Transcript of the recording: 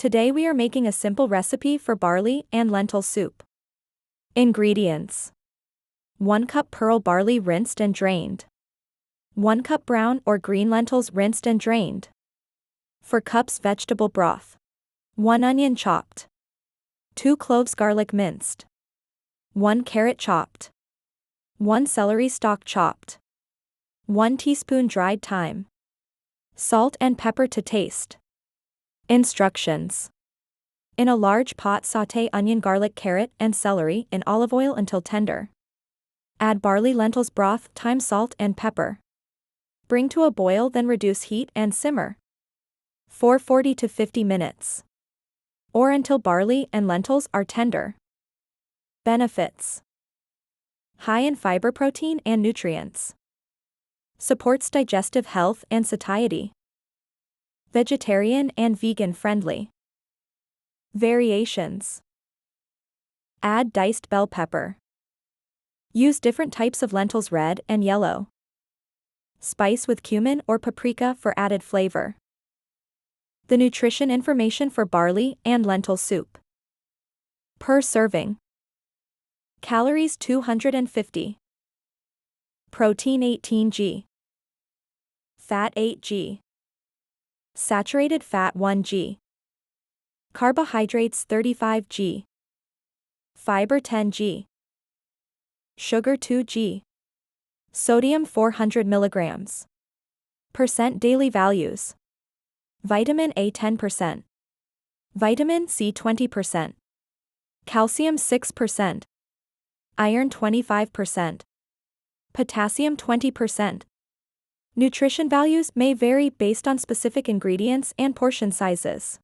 Today we are making a simple recipe for barley and lentil soup. Ingredients: 1 cup pearl barley rinsed and drained. 1 cup brown or green lentils rinsed and drained. 4 cups vegetable broth. 1 onion chopped. 2 cloves garlic minced. 1 carrot chopped. 1 celery stalk chopped. 1 teaspoon dried thyme. Salt and pepper to taste. Instructions: in a large pot sauté onion, garlic, carrot, and celery in olive oil until tender. Add barley, lentils, broth, thyme, salt, and pepper. Bring to a boil, then reduce heat and simmer for 40 to 50 minutes. Or until barley and lentils are tender. Benefits: high in fiber, protein, and nutrients. Supports digestive health and satiety. Vegetarian and vegan friendly. Variations: add diced bell pepper. Use different types of lentils, red and yellow. Spice with cumin or paprika for added flavor. The nutrition information for barley and lentil soup. Per serving: calories 250, protein 18 g, fat 8 g, saturated fat 1 g, carbohydrates 35 g, fiber 10 g, sugar 2 g, sodium 400 milligrams. Percent daily values: vitamin A 10%, vitamin C 20%, calcium 6%, iron 25%, potassium 20%. Nutrition values may vary based on specific ingredients and portion sizes.